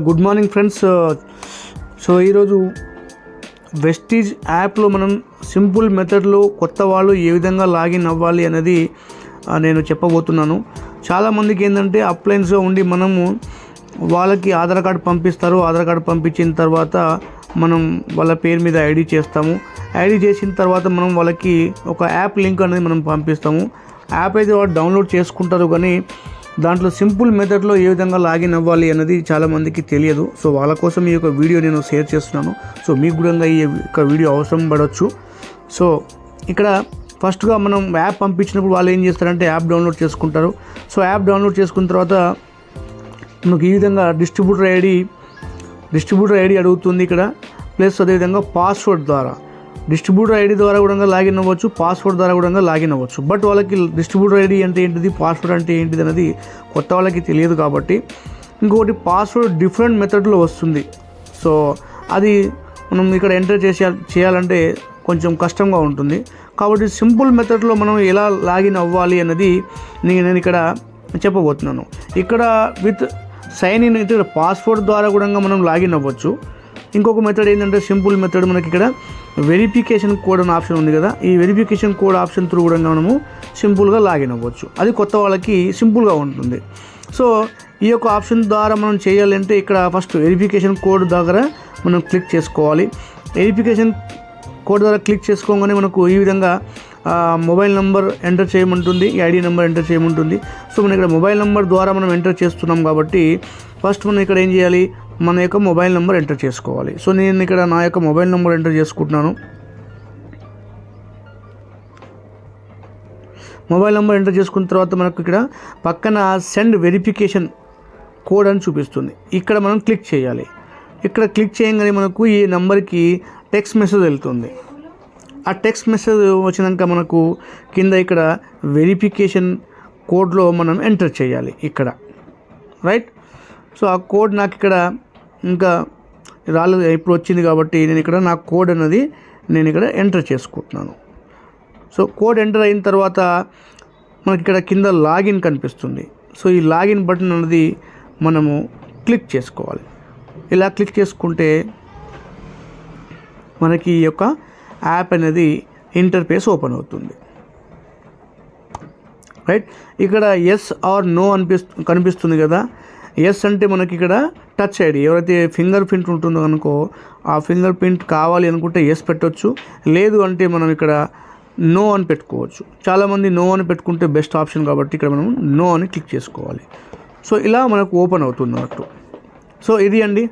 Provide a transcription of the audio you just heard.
Good morning friends. So ఈరోజు Vestige యాప్లో మనం సింపుల్ మెథడ్లో కొత్త వాళ్ళు ఏ విధంగా లాగిన్ అవ్వాలి అనేది నేను చెప్పబోతున్నాను. చాలామందికి ఏంటంటే అప్లైన్స్గా ఉండి మనము వాళ్ళకి ఆధార్ కార్డు పంపిస్తారు. ఆధార్ కార్డు పంపించిన తర్వాత మనం వాళ్ళ పేరు మీద ఐడి చేస్తాము. ఐడి చేసిన తర్వాత మనం వాళ్ళకి ఒక యాప్ లింక్ అనేది మనం పంపిస్తాము. యాప్ అయితే వాళ్ళు డౌన్లోడ్ చేసుకుంటారు, కానీ దాంట్లో సింపుల్ మెథడ్లో ఏ విధంగా లాగిన్ అవ్వాలి అనేది చాలామందికి తెలియదు. సో వాళ్ళ కోసం ఈ యొక్క వీడియో నేను షేర్ చేస్తున్నాను. సో మీకు కూడా ఈ యొక్క వీడియో అవసరం పడవచ్చు. సో ఇక్కడ ఫస్ట్గా మనం యాప్ పంపించినప్పుడు వాళ్ళు ఏం చేస్తారంటే యాప్ డౌన్లోడ్ చేసుకుంటారు. సో యాప్ డౌన్లోడ్ చేసుకున్న తర్వాత మనకు ఈ విధంగా డిస్ట్రిబ్యూటర్ ఐడి అడుగుతుంది ఇక్కడ. ప్లస్ అదేవిధంగా పాస్వర్డ్ ద్వారా డిస్ట్రిబ్యూటర్ ఐడి ద్వారా కూడా లాగిన్ అవ్వచ్చు, పాస్వర్డ్ ద్వారా కూడా లాగిన్ అవ్వచ్చు. బట్ వాళ్ళకి డిస్ట్రిబ్యూటర్ ఐడి అంటే ఏంటిది, పాస్వర్డ్ అంటే ఏంటిది అనేది కొత్త వాళ్ళకి తెలియదు. కాబట్టి ఇంకొకటి పాస్వర్డ్ డిఫరెంట్ మెథడ్లో వస్తుంది. సో అది మనం ఇక్కడ ఎంటర్ చేయాలంటే కొంచెం కష్టంగా ఉంటుంది. కాబట్టి సింపుల్ మెథడ్లో మనం ఎలా లాగిన్ అవ్వాలి అన్నది నేను ఇక్కడ చెప్పబోతున్నాను. ఇక్కడ విత్ సైన్ ఇన్ అయితే పాస్వర్డ్ ద్వారా కూడా మనం లాగిన్ అవ్వచ్చు. ఇంకొక మెథడ్ ఏంటంటే సింపుల్ మెథడ్, మనకి ఇక్కడ వెరిఫికేషన్ కోడ్ అనే ఆప్షన్ ఉంది కదా, ఈ వెరిఫికేషన్ కోడ్ ఆప్షన్ త్రూ కూడా మనము సింపుల్గా లాగిన్ అవ్వచ్చు. అది కొత్త వాళ్ళకి సింపుల్గా ఉంటుంది. సో ఈ యొక్క ఆప్షన్ ద్వారా మనం చేయాలంటే ఇక్కడ ఫస్ట్ వెరిఫికేషన్ కోడ్ దగ్గర మనం క్లిక్ చేసుకోవాలి. వెరిఫికేషన్ కోడ్ ద్వారా క్లిక్ చేసుకోగానే మనకు ఈ విధంగా మొబైల్ నెంబర్ ఎంటర్ చేయమంటుంది, ఈ ఐడి నెంబర్ ఎంటర్ చేయమంటుంది. సో మనం ఇక్కడ మొబైల్ నెంబర్ ద్వారా మనం ఎంటర్ చేస్తున్నాం కాబట్టి ఫస్ట్ మనం ఇక్కడ ఏం చేయాలి, మన యొక్క మొబైల్ నెంబర్ ఎంటర్ చేసుకోవాలి. సో నేను ఇక్కడ నా యొక్క మొబైల్ నెంబర్ ఎంటర్ చేసుకుంటున్నాను. మొబైల్ నెంబర్ ఎంటర్ చేసుకున్న తర్వాత మనకు ఇక్కడ పక్కన సెండ్ వెరిఫికేషన్ కోడ్ అని చూపిస్తుంది. ఇక్కడ మనం క్లిక్ చేయాలి. ఇక్కడ క్లిక్ చేయగానే మనకు ఈ నెంబర్కి టెక్స్ట్ మెసేజ్ వెళ్తుంది. ఆ టెక్స్ట్ మెసేజ్ వచ్చినాక మనకు కింద ఇక్కడ వెరిఫికేషన్ కోడ్లో మనం ఎంటర్ చేయాలి ఇక్కడ, రైట్. సో ఆ కోడ్ నాకు ఇక్కడ ఇంకా రాలేదు, ఇప్పుడు వచ్చింది కాబట్టి నేను ఇక్కడ నా కోడ్ అన్నది నేను ఇక్కడ ఎంటర్ చేసుకుంటున్నాను. సో కోడ్ ఎంటర్ అయిన తర్వాత మనకి ఇక్కడ కింద లాగిన్ కనిపిస్తుంది. సో ఈ లాగిన్ బటన్ అన్నది మనము క్లిక్ చేసుకోవాలి. ఇలా క్లిక్ చేసుకుంటే మనకి ఈ యొక్క యాప్ అనేది ఇంటర్ఫేస్ ఓపెన్ అవుతుంది, రైట్. ఇక్కడ ఎస్ ఆర్ నో కనిపిస్తుంది కదా. ఎస్ అంటే మనకి ఇక్కడ టచ్ ఐడి, ఎవరైతే ఫింగర్ ప్రింట్ ఉంటుందో అనుకో ఆ ఫింగర్ ప్రింట్ కావాలి అనుకుంటే ఎస్ పెట్టవచ్చు. లేదు అంటే మనం ఇక్కడ నో అని పెట్టుకోవచ్చు. చాలామంది నో అని పెట్టుకుంటే బెస్ట్ ఆప్షన్ కాబట్టి ఇక్కడ మనం నో అని క్లిక్ చేసుకోవాలి. సో ఇలా మనకు ఓపెన్ అవుతుంది అన్నట్టు. సో ఇది అండి.